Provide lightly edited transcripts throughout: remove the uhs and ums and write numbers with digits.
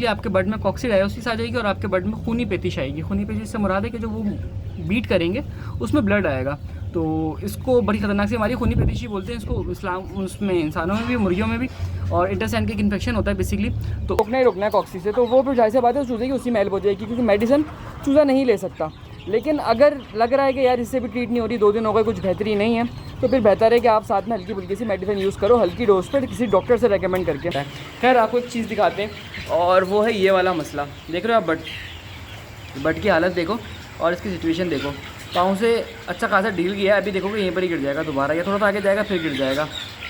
Basically आपके blood में कॉक्सीडायोसिस आ जाएगी और आपके ब्लड में खूनी पेशिश आएगी। खूनी पेशिश से मुराद है कि जो वो बीट करेंगे उसमें ब्लड आएगा। तो इसको बड़ी ख़तरनाक सी हमारी खूनी पेशिश बोलते हैं इसको इस्लाम, उसमें इंसानों में भी, मुर्गियों में भी, और इंटरसेंट का इन्फेक्शन होता है बेसिकली। तो रोकना ही रोकना है कॉक्सी से, तो वो फिर जाहिर सी बात है चूज़े की उसी में हेल्प हो जाएगी, क्योंकि मेडिसिन चूज़ा नहीं ले सकता। लेकिन अगर लग रहा है कि यार इससे भी ट्रीट नहीं हो रही, 2 दिन हो गए, कुछ बेहतरी नहीं है, तो फिर बेहतर है कि आप साथ में हल्की फुल्की सी मेडिसिन यूज़ करो, हल्की डोज पर, किसी डॉक्टर से रेकमेंड करके। खैर आपको एक चीज़ दिखाते हैं, और वो है ये वाला मसला। देख रहे हो आप बट की हालत देखो और इसकी सिचुएशन देखो। पाँव से अच्छा खासा डील किया है, अभी देखोगे यहीं पर ही गिर जाएगा दोबारा, या थोड़ा सा आगे जाएगा फिर गिर जाएगा।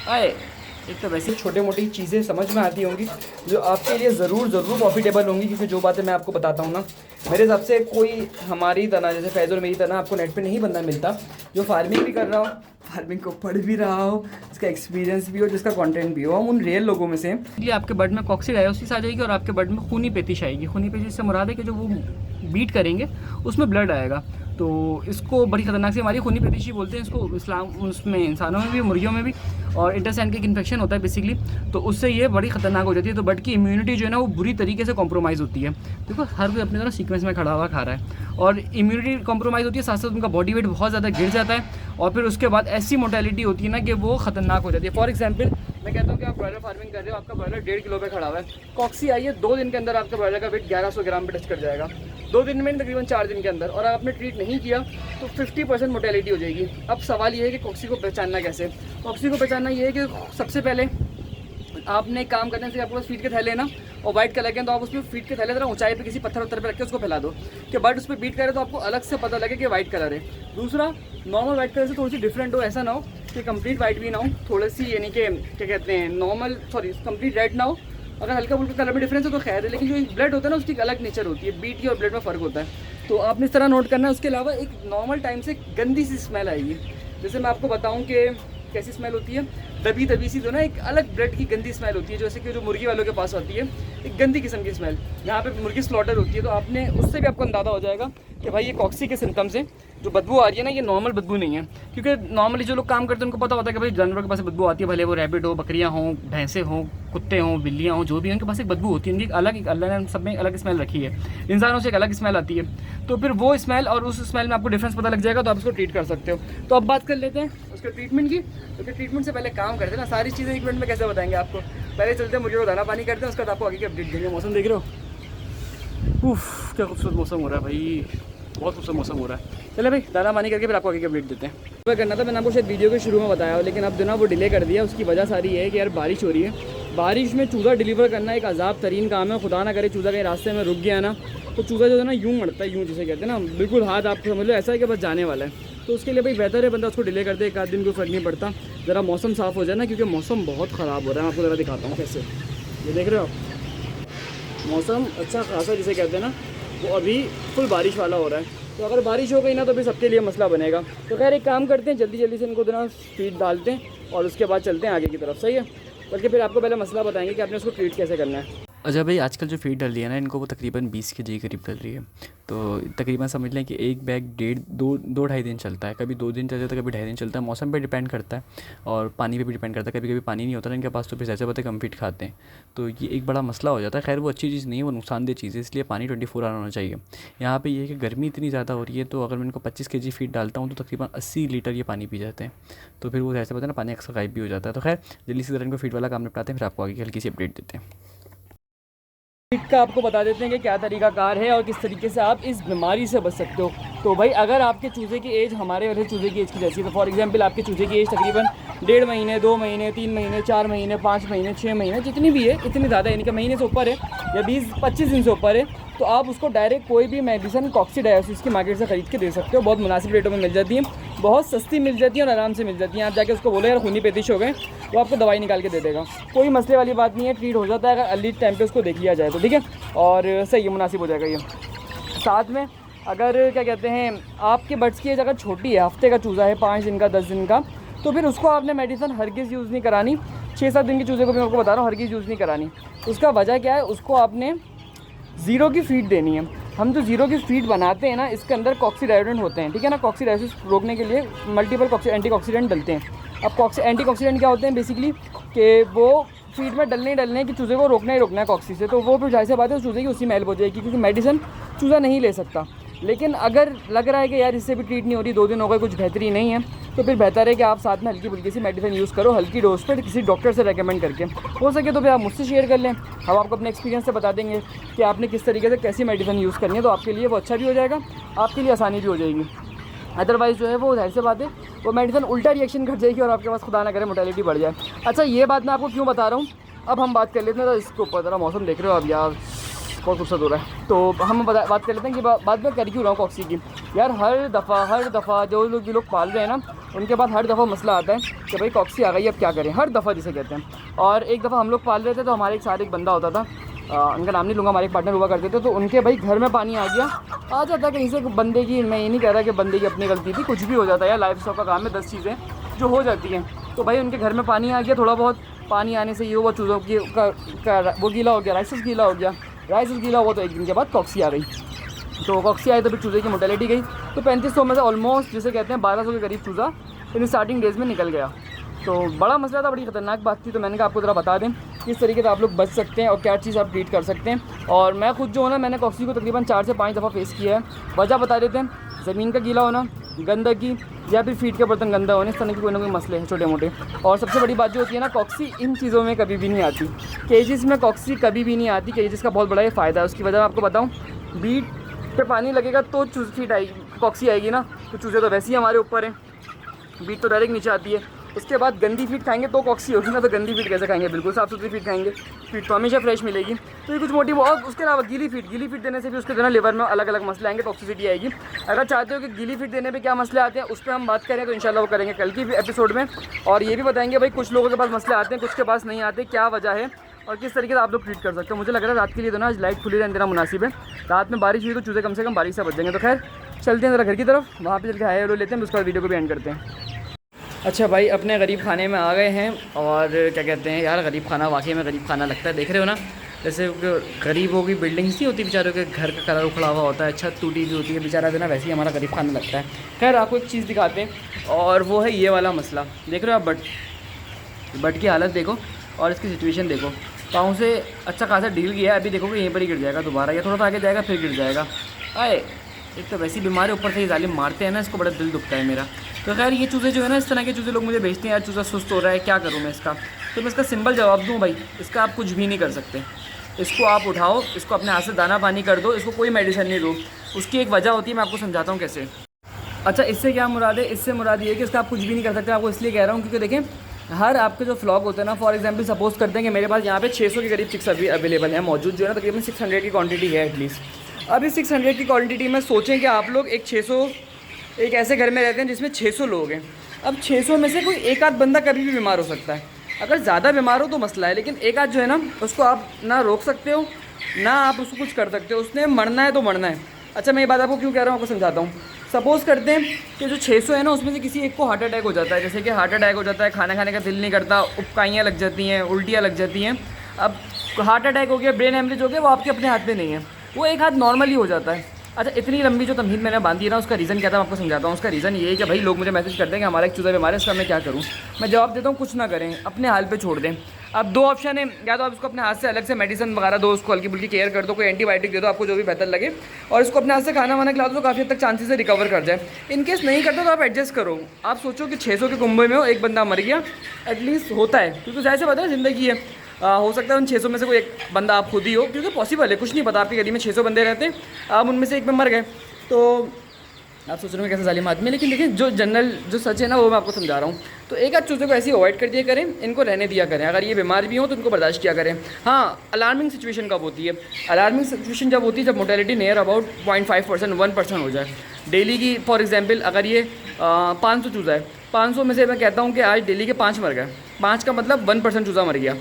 आए एक तो वैसे छोटे मोटी चीज़ें समझ में आती होंगी जो आपके लिए ज़रूर प्रॉफिटेबल होंगी, क्योंकि जो बातें मैं आपको बताता हूँ ना, मेरे हिसाब से कोई हमारी तरह, जैसे फैज़ और मेरी तरह, आपको नेट पे नहीं बंदा मिलता जो फार्मिंग भी कर रहा हो, फार्मिंग को पढ़ भी रहा हो, जिसका एक्सपीरियंस भी हो, जिसका कंटेंट भी हो। हम उन रियल लोगों में से। इसलिए आपके ब्लड में कॉक्सीडायोसिस आ जाएगी और आपके ब्लड में खूनी पेशिश आएगी। खूनी पेशिश से मुराद है कि जो वो बीट करेंगे उसमें ब्लड आएगा। तो इसको बड़ी ख़तरनाक सी हमारी खूनी पेशिश बोलते हैं इसको इस्लाम, उसमें इंसानों में भी, मुर्गियों में भी, और इंटरसेंट का इन्फेक्शन होता है बेसिकली। तो उससे ये बड़ी ख़तरनाक हो जाती है। तो ब्लड की इम्यूनिटी जो है ना वो बुरी तरीके से कॉम्प्रोमाइज़ होती है। देखो हर कोई अपनी तरह सीक्वेंस में खड़ा हुआ खा रहा है, और इम्यूनिटी कॉम्प्रोमाइज़ होती है, साथ साथ उनका बॉडी वेट बहुत ज़्यादा गिर जाता है, और फिर उसके बाद ऐसी मोर्टेलिटी होती है ना कि वो ख़तरनाक हो जाती है। फॉर एग्जाम्पल मैं कहता हूँ कि आप ब्रॉयलर फार्मिंग कर रहे हो, आपका ब्रॉयलर 1.5 किलो पे खड़ा हुआ है, कॉक्सी आई है, 2 दिन के अंदर आपका ब्रॉयलर का वेट 1100 ग्राम पे टच कर जाएगा, 2 दिन में तकरीबन 4 दिन के अंदर, और आपने ट्रीट नहीं किया तो 50% मोर्टेलिटी हो जाएगी। अब सवाल ये है कि कॉक्सी को पहचानना कैसे। कॉक्सी को पहचानना ये है कि सबसे पहले आपने एक काम करने से, आपके पास फीड के थैले ना और वाइट कलर के, तो आप उसमें फीड के थैले तरह ऊंचाई पे किसी पत्थर उत्तर पे रख के उसको फैला दो कि बर्ड उस पर बीट करे तो आपको अलग से पता लगे कि वाइट कलर है। दूसरा, नॉर्मल वाइट कलर से थोड़ी सी डिफरेंट हो, ऐसा ना हो कि कंप्लीट वाइट भी ना हो, थोड़ी सी यानी कि क्या कहते हैं नॉर्मल, सॉरी कंप्लीट रेड ना हो। अगर हल्का फुल्का कलर में डिफरेंस हो तो खैर है, लेकिन जो ब्लड होता है ना उसकी अलग नेचर होती है, बीट की और ब्लड में फ़र्क होता है। तो आपने इस तरह नोट करना है। उसके अलावा एक नॉर्मल टाइम से गंदी सी स्मेल आएगी। जैसे मैं आपको बताऊं कि कैसी स्मेल होती है, दबी सी, जो ना एक अलग ब्लड की गंदी स्मेल होती है, जैसे कि जो मुर्गी वालों के पास आती है, एक गंदी किस्म की स्मेल, जहाँ पे मुर्गी स्लॉटर होती है। तो आपने उससे भी आपको अंदाज़ा हो जाएगा कि भाई ये कॉक्सी के सिम्टम्स हैं। जो बदबू आ रही है ना, ये नॉर्मल बदबू नहीं है, क्योंकि नॉर्मली जो लोग काम करते हैं उनको पता होता है कि भाई जानवरों के पास बदबू आती है, भले वो रैबिट हो, बकरियाँ हों, भैंसे हों, कुत्ते हों, बिल्लियाँ हों, जो भी हैं उनके पास एक बदबू होती है, उनकी अलग, अल्लाह ने सब में अलग स्मेल रखी है, इंसानों से एक अलग स्मेल आती है। तो फिर वो स्मेल और उस स्मेल में आपको डिफरेंस पता लग जाएगा, तो आप उसको ट्रीट कर सकते हो। तो अब बात कर लेते हैं उसके ट्रीटमेंट की। तो फिर ट्रीटमेंट से पहले काम करते हैं ना, सारी चीज़ें एक मिनट में कैसे बताएंगे आपको। पहले चलते हैं मुर्गियों को दाना पानी करते हैं, उसके बाद आपको आगे की अपडेट देंगे। मौसम देख रहे हो, उफ क्या खूबसूरत मौसम हो रहा है भाई, बहुत खूबसूरत मौसम हो रहा है। चले भाई दाना पानी करके फिर आपको आगे की अपडेट देते हैं। वह करना था, मैंने आपको शायद वीडियो के शुरू में बताया हो, लेकिन अब जो ना वो डिले कर दिया। उसकी वजह सारी है कि यार बारिश हो रही है, बारिश में चूज़ा डिलीवर करना एक अजाब तरीन काम है। खुदा ना करे चूज़ा कहीं रास्ते में रुक गया ना, तो चूज़ा जो है ना यूँ मरता है, यूँ जिसे कहते हैं ना, बिल्कुल हाथ आप समझ लो ऐसा है कि बस जाने वाला है। तो उसके लिए भाई बेहतर है बंदा उसको डिले कर दे, 1 आध दिन कोई फ़र्क नहीं पड़ता, ज़रा मौसम साफ़ हो जाए ना, क्योंकि मौसम बहुत ख़राब हो रहा है। मैं आपको ज़रा दिखाता हूँ कैसे, ये देख रहे हो आप, मौसम अच्छा खासा जिसे कहते हैं ना, वो अभी फुल बारिश वाला हो रहा है। तो अगर बारिश हो गई ना तो फिर सबके लिए मसला बनेगा। तो खैर एक काम करते हैं, जल्दी से इनको ना फीड डालते हैं और उसके बाद चलते हैं आगे की तरफ, सही है। बल्कि फिर आपको पहले मसला बताएंगे कि आपने उसको ट्रीट कैसे करना है। अच्छा भाई, आजकल जो फीड डल रही है ना इनको, वो तकरीबन 20 के जी करीब डल रही है। तो तकरीबन समझ लें कि एक बैग 2-2.5 दिन चलता है, कभी 2 दिन चल जाता है, कभी 2.5 दिन चलता है। मौसम पे डिपेंड करता है और पानी पे भी डिपेंड करता है। कभी कभी पानी नहीं होता ना इनके पास, तो फिर ऐसे पता है कम फीड खाते हैं, तो ये एक बड़ा मसला हो जाता है। खैर वो अच्छी चीज़ नहीं है, वो नुकसानदेह चीज़ है, इसलिए पानी 24 आवर होना चाहिए। यहाँ पर ये है कि गर्मी इतनी ज़्यादा हो रही है, तो अगर मैं इनको 25 kg फीड डालता हूँ तो तकरीबन 80 लीटर ये पानी पी जाते हैं। तो फिर वो ऐसे पता है ना, पानी अक्सर गायब भी हो जाता है। तो खैर जल्दी से ज़रा इनको फीड वाला काम निपटाते हैं, फिर आपको आगे की हल्की सी अपडेट देते हैं। फीड का आपको बता देते हैं कि क्या तरीकाकार है और किस तरीके से आप इस बीमारी से बच सकते हो। तो भाई अगर आपके चूज़े की एज हमारे वाले चूज़े की एज की जैसी है, तो फॉर एग्जांपल आपके चूज़े की एज तकरीबन 1.5 महीने, 2 महीने, 3 महीने, 4 महीने, 5 महीने, 6 महीने, जितनी भी है, इतनी ज़्यादा यानी कि महीने से ऊपर है या 20-25 दिन से ऊपर है, तो आप उसको डायरेक्ट कोई भी मेडिसिन कॉक्सीडायोसिस की मार्केट से ख़रीद के दे सकते हो। बहुत मुनासिब रेटों में मिल जाती है, बहुत सस्ती मिल जाती है और आराम से मिल जाती है। आप जाके उसको बोलो यार खूनी पेशिश हो गए, वो आपको दवाई निकाल के दे देगा, कोई मसले वाली बात नहीं है, ट्रीट हो जाता है अगर अर्ली टाइम पे उसको देख लिया जाए तो, ठीक है। और सही है, मुनासिब हो जाएगा ये। साथ में अगर क्या कहते हैं आपके बर्ड्स की एज अगर छोटी है, हफ्ते का चूज़ा है, 5 दिन का, 10 दिन का, तो फिर उसको आपने मेडिसिन हरगिज़ यूज़ नहीं करानी। 6-7 दिन के चूज़े को भी मैं आपको बता रहा हूँ हरगिज़ यूज़ नहीं करानी। उसका वजह क्या है, उसको आपने ज़ीरो की फीड देनी है। हम जो ज़ीरो की फीड बनाते हैं ना, इसके अंदर कॉक्सीडायोडेंट होते हैं, ठीक है ना। कॉक्सीडायोसिस रोकने के लिए मल्टीपल एंटीऑक्सीडेंट डलते हैं। अब एंटीऑक्सीडेंट क्या होते हैं बेसिकली, कि वो फीड में डलने ही डलने हैं कि चूज़े को रोकना ही रोकना है कॉक्सी से, तो वो फिर जाहिर सी बात है उस चूज़े की उसी में हेल्प हो जाएगी, क्योंकि मेडिसिन चूज़ा नहीं ले सकता। लेकिन अगर लग रहा है कि यार इससे भी ट्रीट नहीं हो रही, 2 दिन हो गए, कुछ बेहतरी नहीं है, तो फिर बेहतर है कि आप साथ में हल्की फुल्की सी मेडिसिन यूज़ करो, हल्की डोज पर किसी डॉक्टर से रेकमेंड करके। हो सके तो फिर आप मुझसे शेयर कर लें, हम आपको अपने एक्सपीरियंस से बता देंगे कि आपने किस तरीके से कैसी मेडिसिन यूज़ करनी है, तो आपके लिए वो अच्छा भी हो जाएगा, आपके लिए आसानी भी हो जाएगी। अदरवाइज़ जो है वो जाहिर सी बात है वो मेडिसिन उल्टा रिएक्शन कर जाएगी और आपके पास खुदा ना करे मोर्टेलिटी बढ़ जाए। अच्छा, ये बात मैं आपको क्यों बता रहा हूँ, अब हम बात कर लेते हैं तो इसके ऊपर। ज़रा मौसम देख रहे हो अब यार, बहुत खूबसूरत हो रहा है, तो हम बात कर लेते हैं कि बात मैं कर क्यों रहा हूँ कॉक्सी की। यार हर दफ़ा जो लोग पाल रहे हैं ना, उनके पास हर दफ़ा मसला आता है कि भाई कॉक्सी आ गई, अब क्या करें, हर दफ़ा जिसे कहते हैं। और एक दफ़ा हम लोग पाल रहे थे तो हमारे एक साथ एक बंदा होता था, उनका नाम नहीं लूँगा, हमारे एक पार्टनर हुआ करते थे, तो उनके भाई घर में पानी आ गया। आ जाता है कहीं से बंदे की, मैं ये नहीं कह रहा कि बंदे की अपनी गलती थी, कुछ भी हो जाता है यार, लाइफ स्टॉक का काम है, 10 चीज़ें जो हो जाती हैं। तो भाई उनके घर में पानी आ गया, थोड़ा बहुत पानी आने से ये हुआ चूज़ों की वो गीला हो गया, राइसेस गीला हो गया, राइसेस गीला हुआ तो एक दिन के बाद कॉक्सी आ गई। तो कॉक्सी आई तो फिर चूज़े की मोर्टेलिटी गई, तो 3500 में से ऑलमोस्ट जिसे कहते हैं 1200 के करीब चूज़ा इन स्टार्टिंग डेज़ में निकल गया। तो बड़ा मसला था, बड़ी ख़तरनाक बात थी। तो मैंने कहा आपको ज़रा बता दें किस तरीके से आप लोग बच सकते हैं और क्या चीज़ आप ट्रीट कर सकते हैं। और मैं खुद जो है ना, मैंने कॉक्सी को तकरीबन 4 से 5 दफ़ा फेस किया है। वजह बता देते हैं, ज़मीन का गीला होना, गंदगी, या फिर फीड के बर्तन गंदा होने, इस तरह के कोई ना कोई मसले हैं छोटे मोटे। और सबसे बड़ी बात जो होती है ना, कॉक्सी इन चीज़ों में कभी भी नहीं आती, केजेस में कॉक्सी कभी भी नहीं आती। केजेस का बहुत बड़ा ये फ़ायदा है, उसकी वजह मैं आपको बताऊँ, बीट पे पानी लगेगा तो फीड आएगी, कॉक्सी आएगी ना, तो चूज़े तो वैसे ही हमारे ऊपर हैं, बीट तो डायरेक्ट नीचे आती है। उसके बाद गंदी फीड खाएंगे तो कॉक्सी होगी ना, तो गंदी फीड कैसे खाएंगे, बिल्कुल साफ़ सुथरी फीड खाएंगे, फीड तो हमेशा फ्रेश मिलेगी। तो ये कुछ मोटिव। और उसके अलावा गीली फीड देने से भी उसके जो है लिवर में अलग अलग मसले आएंगे, टॉक्सिसिटी आएगी। अगर चाहते हो कि गीली फीड देने पे क्या मसले आते हैं उस पर हम बात करें तो इंशाल्लाह वो करेंगे कल की एपिसोड में। और ये भी बताएंगे भाई कुछ लोगों के पास मसले आते हैं, कुछ के पास नहीं आते, क्या वजह है और किस तरीके से आप लोग ट्रीट कर सकते हो। मुझे लग रहा है रात के लिए तो ना आज लाइट खुली रहने देना मुनासिब है, रात में बारिश हुई तो चूज़े कम से कम बारिश से बच जाएंगे। तो खैर चलते हैं ज़रा घर की तरफ, वहाँ पे चल के हाय हेलो लेते हैं, उसके बाद वीडियो को भी एंड करते हैं। अच्छा भाई, अपने गरीब खाने में आ गए हैं और क्या कहते हैं यार, गरीब खाना वाकई में गरीब खाना लगता है। देख रहे हो ना, जैसे गरीबों की बिल्डिंग्स नहीं होती बेचारों के, घर का कलर उखड़ा हुआ होता है, छत टूटी हुई होती है, बेचारा देना वैसे ही हमारा गरीब खाना लगता है। खैर आपको एक चीज़ दिखाते हैं और वो है ये वाला मसला। देख रहे हो आप, बट की हालत देखो और इसकी सिचुएशन देखो, पाँव से अच्छा खासा डील गया है, अभी देखो कि यहीं पर ही गिर जाएगा दोबारा, या थोड़ा सा आगे जाएगा फिर गिर जाएगा। आए एक तो वैसी बीमार है, ऊपर से ये जालिम मारते हैं ना, इसको बड़ा दिल दुखता है मेरा। तो खैर ये चूज़े जो है ना, इस तरह के चूज़े लोग मुझे भेजते हैं, यार चूज़ा सुस्त हो रहा है, क्या करूँ मैं इसका। तो मैं इसका सिंपल जवाब दूँ भाई, इसका आप कुछ भी नहीं कर सकते। इसको आप उठाओ, इसको अपने हाथ से दाना पानी कर दो, इसको कोई मेडिसिन नहीं दो। उसकी एक वजह होती है, मैं आपको समझाता हूँ कैसे। अच्छा, इससे क्या मुराद है, इससे मुराद ये है कि इसका आप कुछ भी नहीं कर सकते। आपको इसलिए कह रहा हूँ क्योंकि देखें, हर आपके जो फ्लॉक होते हैं ना, फॉर एग्जांपल सपोज करते हैं कि मेरे पास यहाँ पे 600 के करीब चिक्स अभी अवेलेबल है, मौजूद जो है ना, तकरीबन 600 की क्वांटिटी है एटलीस्ट। अब इस 600 की क्वांटिटी में सोचें कि आप लोग एक ऐसे घर में रहते हैं जिसमें 600 लोग हैं। अब 600 में से कोई एक आध बंदा कभी भी बीमार हो सकता है। अगर ज़्यादा बीमार हो तो मसला है, लेकिन एक आध जो है ना, उसको आप ना रोक सकते हो ना आप उसको कुछ कर सकते हो, उसने मरना है तो मरना है। अच्छा, मैं ये बात आपको क्यों कह रहा हूँ, आपको समझाता हूँ। सपोज़ करते हैं कि जो 600 है ना, उसमें से किसी एक को हार्ट अटैक हो जाता है, जैसे कि हार्ट अटैक हो जाता है, खाना खाने का दिल नहीं करता, उपकाइयाँ लग जाती हैं, उल्टियाँ लग जाती हैं। अब हार्ट अटैक हो गया, ब्रेन हेमरेज हो गया, वो आपके अपने हाथ में नहीं है, वो एक हाथ नॉर्मली हो जाता है। अच्छा, इतनी लंबी जो तमहीद मैंने बांधी है ना, उसका रीज़न क्या था मैं आपको समझाता हूँ। उसका रीज़न ये है कि भाई लोग मुझे मैसेज करते हैं कि हमारा एक चूज़ा बीमार है, इसका मैं क्या करूँ। मैं जवाब देता हूँ कुछ ना करें, अपने हाल पे छोड़ दें। अब 2 ऑप्शन है, या तो आप इसको अपने हाथ से अलग से मेडिसिन वगैरह दो, उसको हल्की फुल्की केयर कर दो, कोई एंटीबायोटिक दे दो, आपको जो भी बेहतर लगे, और इसको अपने हाथ से खाना वाना खिला दो, तो काफ़ी हद तक चांसेस से रिकवर कर जाए। इन केस नहीं करते तो आप एडजस्ट करो। आप सोचो कि 600 के कुंभे में हो, एक बंदा मर गया, एटलीस्ट होता है, क्योंकि जाहिर सी बात है ज़िंदगी है। हो सकता है उन 600 में से कोई एक बंदा आप खुद ही हो, क्योंकि पॉसिबल है, कुछ नहीं पता, आपकी गली में 600 बंदे रहते हैं, आप उनमें से एक में मर गए, तो आप सोच रहे हो कैसे जालिम आदमी है। लेकिन देखिए, जो जनरल जो सच है ना, वो मैं आपको समझा रहा हूँ। तो एक आध चूज़े को ऐसे अवॉइड कर दिया करें, इनको रहने दिया करें। अगर ये बीमार भी हो तो इनको बर्दाश्त किया करें। हाँ, अलार्मिंग सिचुएशन कब होती है, अलार्मिंग सिचुएशन जब होती है जब मोर्टेलिटी नियर अबाउट 0.5% 1% हो जाए डेली की। फॉर एग्जाम्पल, अगर ये 500 चूज़ा है, 500 में से मैं कहता हूँ कि आज डेली के 5 मर गए, 5 का मतलब 1% चूज़ा मर गया,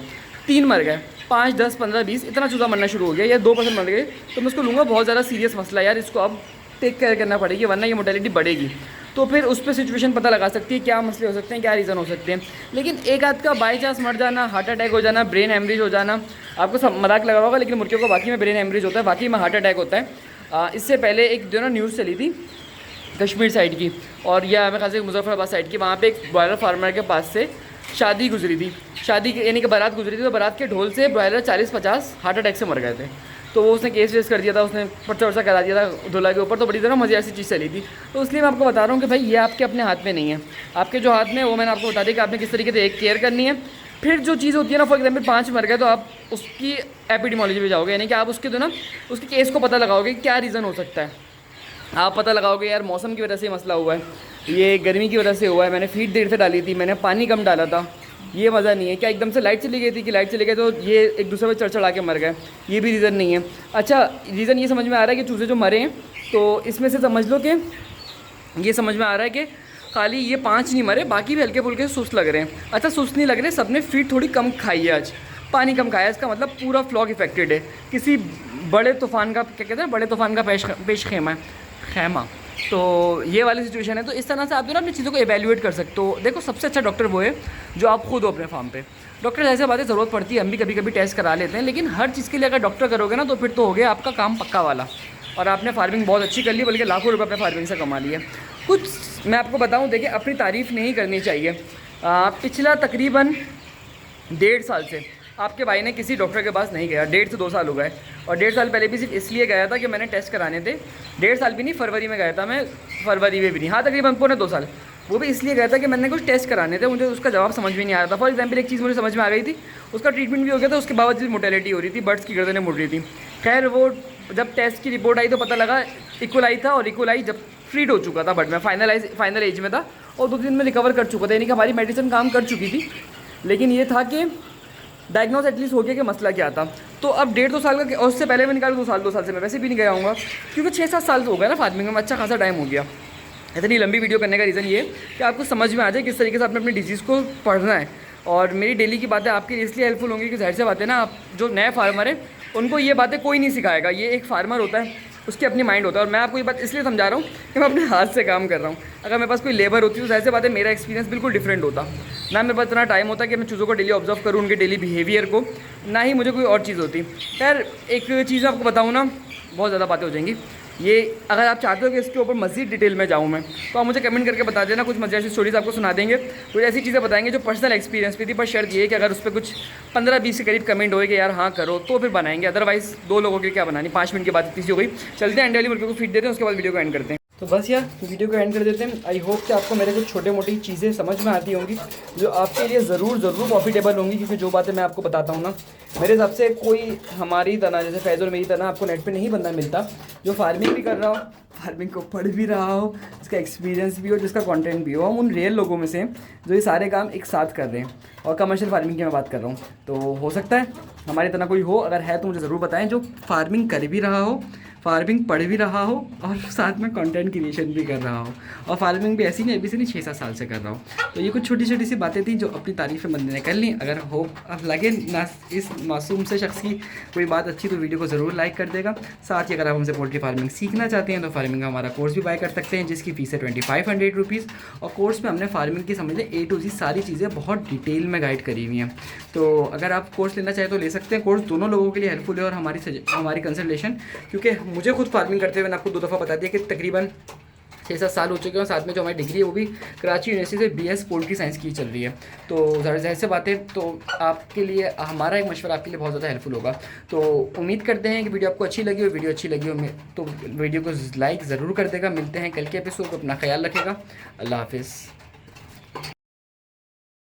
3 मर गए, 5, 10, 15, 20 इतना चूज़ा मरना शुरू हो गया, या 2% मर गए, तो मैं उसको लूँगा बहुत ज़्यादा सीरियस मसला, यार इसको अब टेक केयर करना पड़ेगी, वरना ये मोर्टेलिटी बढ़ेगी। तो फिर उस पर सिचुएशन पता लगा सकती है, क्या मसले हो सकते हैं, क्या रीज़न हो सकते हैं। लेकिन एक आध का बाई चांस मर जाना, हार्ट अटैक हो जाना, ब्रेन हेमरेज हो जाना, आपको सब मजाक लगा होगा, लेकिन मुर्गियों को वाकई में ब्रेन हेमरेज होता है, वाकई में हार्ट अटैक होता है। इससे पहले एक जो ना न्यूज़ चली थी कश्मीर साइड की, और या मेरे ख्याल से मुजफ्फराबाद साइड की, वहाँ पे एक बॉयलर फार्मर के पास से शादी गुजरी थी, शादी यानी कि बारात गुजरी थी, तो बारात के ढोल से ब्रॉयलर 40-50 हार्ट अटैक से मर गए थे। तो वो उसने केस वेस कर दिया था, उसने पर्चा वर्चा करा दिया था दूल्हा के ऊपर, तो बड़ी तरह मज़े ऐसी चीज़ चली थी। तो इसलिए मैं आपको बता रहा हूँ कि भाई ये आपके अपने हाथ में नहीं है, आपके जो हाथ में है वो मैंने आपको बता दिया कि आपने किस तरीके से एक केयर करनी है। फिर जो चीज़ होती है ना, फॉर एग्जाम्पल 5 मर गए तो आप उसकी एपिडेमोलॉजी पे जाओगे, यानी कि आप उसके ना उसके केस को पता लगाओगे क्या रीज़न हो सकता है। आप पता लगाओगे यार मौसम की वजह से मसला हुआ है, ये गर्मी की वजह से हुआ है, मैंने फीड देर से डाली थी, मैंने पानी कम डाला था, ये मज़ा नहीं है। क्या एकदम से लाइट चली गई थी कि लाइट चली गई तो ये एक दूसरे पर चढ़ के मर गए, ये भी रीज़न नहीं है। अच्छा, रीज़न ये समझ में आ रहा है कि चूज़े जो मरे हैं, तो इसमें से समझ लो कि ये समझ में आ रहा है कि खाली ये 5 नहीं मरे, बाकी भी हल्के फुल्के सुस्त लग रहे हैं। अच्छा, सुस्त नहीं लग रहे, सब ने फीड थोड़ी कम खाई है आज, पानी कम खाया है, इसका मतलब पूरा फ्लॉक इफेक्टेड है, किसी बड़े तूफ़ान का, क्या कहते हैं, बड़े तूफ़ान का पेश खैमा। तो ये वाली सिचुएशन है। तो इस तरह से आप जो ना अपनी चीज़ों को एवेल्यूएट कर सकते हो। देखो, सबसे अच्छा डॉक्टर वो है जो आप खुद हो अपने फार्म पे। डॉक्टर ऐसे बातें ज़रूरत पड़ती है, हम भी कभी कभी टेस्ट करा लेते हैं, लेकिन हर चीज़ के लिए अगर डॉक्टर करोगे ना तो फिर तो हो गया आपका काम पक्का वाला, और आपने फार्मिंग बहुत अच्छी कर ली, बल्कि लाखों रुपये अपने फार्मिंग से कमा लिए। कुछ मैं आपको बताऊँ, देखिए अपनी तारीफ़ नहीं करनी चाहिए। पिछला तकरीबन 1.5 साल से आपके भाई ने किसी डॉक्टर के पास नहीं गया, 1.5 से 2 साल हो गए। और 1.5 साल पहले भी सिर्फ इसलिए गया था कि मैंने टेस्ट कराने थे। 1.5 साल भी नहीं, फरवरी में गया था मैं, फरवरी में भी नहीं, हाँ तकरीबन पौने 2 साल। वो भी इसलिए गया था कि मैंने कुछ टेस्ट कराने थे, मुझे उसका जवाब समझ में नहीं आ रहा था। फॉर एग्जाम्पल एक चीज़ मुझे समझ में आ गई थी, उसका ट्रीटमेंट भी हो गया था, उसके बावजूद मोटेलिटी हो रही थी, बर्ड्स की गर्दनें मुड़ रही थी। खैर वो जब टेस्ट की रिपोर्ट आई तो पता लगा इक्वलाई था, और इक्वलाई जब ट्रीट हो चुका था बट मैं फाइनल एज में था, और 2 दिन में रिकवर कर चुका था, यानी कि हमारी मेडिसिन काम कर चुकी थी। लेकिन ये था कि डायग्नोज एटलीस्ट हो गया कि मसला क्या था। तो अब 1.5-2 साल का, और उससे पहले मैं निकाल 2 साल से मैं वैसे भी नहीं गया हूँगा, क्योंकि 6-7 साल हो गया ना फार्मिंग में, अच्छा खासा टाइम हो गया। इतनी लंबी वीडियो करने का रीज़न ये कि आपको समझ में आ जाए किस तरीके से आपने अपनी डिजीज़ को पढ़ना है। और मेरी डेली की बातें आपके लिए इसलिए हेल्पफुल होंगी कि जाहिर सी बात है ना, आप जो नए फार्मर हैं उनको ये बातें कोई नहीं सिखाएगा। ये एक फार्मर होता है, उसकी अपनी माइंड होता है। और मैं आपको ये बात इसलिए समझा रहा हूँ कि मैं अपने हाथ से काम कर रहा हूँ। अगर मेरे पास कोई लेबर होती तो जाहिर सी बात है मेरा एक्सपीरियंस बिल्कुल डिफरेंट होता ना, मेरे पास इतना टाइम होता कि मैं चीज़ों को डेली ऑब्जर्व करूँ, उनके डेली बिहेवियर को, ना ही मुझे कोई और चीज़ होती। खैर एक चीज़ आपको बताऊँ ना, बहुत ज़्यादा बातें हो जाएंगी। ये अगर आप चाहते हो कि इसके ऊपर मज़ीद डिटेल में जाऊँ मैं, तो आप मुझे कमेंट करके बता देना, कुछ मज़े ऐसी स्टोरीज़ आपको सुना देंगे, कुछ ऐसी चीज़ें बताएंगे जो पर्सनल एक्सपीरियंस पे थी। पर शर्त ये है कि अगर उस पर कुछ 15-20 के करीब कमेंट होए कि यार हाँ करो, तो फिर बनाएंगे। अदरवाइज़ 2 लोगों के लिए क्या बनानी, 5 मिनट की बात इतनी सी हो गई। चलते हैं अंडे वाली मुर्गी को फीड देते हैं, उसके बाद वीडियो को एंड करते हैं। तो बस यार वीडियो को एंड कर देते हैं। आई होप कि आपको मेरे कुछ छोटे मोटी चीज़ें समझ में आती होंगी जो आपके लिए ज़रूर प्रॉफिटेबल होंगी, क्योंकि जो बातें मैं आपको बताता हूँ ना, मेरे हिसाब से कोई हमारी तरह, जैसे फैज़ और मेरी तरह आपको नेट पे नहीं बंदा मिलता जो फार्मिंग भी कर रहा हो, फार्मिंग को पढ़ भी रहा हो, जिसका एक्सपीरियंस भी हो, जिसका कंटेंट भी हो। हम उन रियल लोगों में से जो ये सारे काम एक साथ कर रहे हैं, और कमर्शियल फार्मिंग की मैं बात कर रहा हूँ। तो हो सकता है हमारी तरह कोई हो, अगर है तो मुझे ज़रूर बताएं, जो फार्मिंग कर भी रहा हो, फार्मिंग पढ़ भी रहा हो, और साथ में कंटेंट क्रिएशन भी कर रहा हो, और फार्मिंग भी ऐसी नहीं अभी से नहीं 6-7 साल से कर रहा हो। तो ये कुछ छोटी छोटी सी बातें थी जो अपनी तारीफ़ें बंदे ने कर ली। अगर हो अब लगे ना इस मासूम से शख्स की कोई बात अच्छी, तो वीडियो को ज़रूर लाइक कर देगा। साथ ही अगर आप हमसे पोल्ट्री फार्मिंग सीखना चाहते हैं तो फार्मिंग का हमारा कोर्स भी बाय कर सकते हैं, जिसकी फ़ीस है 2500 रुपीज़। और कोर्स में हमने फार्मिंग की समझ लें A to Z सारी चीज़ें बहुत डिटेल में गाइड करी हुई हैं। तो अगर आप कोर्स लेना चाहें तो ले सकते हैं। कोर्स दोनों लोगों के लिए हेल्पफुल है, और हमारी कंसल्टेशन, क्योंकि मुझे खुद फार्मिंग करते हुए मैंने आपको 2 दफ़ा बता दिया कि तकरीबन 6-7 साल हो चुके हैं, और साथ में जो हमारी डिग्री है वो भी कराची यूनिवर्सिटी से BS पोल्ट्री साइंस की चल रही है। तो जाहिर से बात है, तो आपके लिए हमारा एक मशवरा आपके लिए बहुत ज़्यादा हेल्पफुल होगा। तो उम्मीद करते हैं कि वीडियो आपको अच्छी लगी हो। वीडियो अच्छी लगी हो तो वीडियो को लाइक ज़रूर कर देगा। मिलते हैं कल के एपिसोड, अपना ख्याल रखेगा। अल्लाह हाफिज़।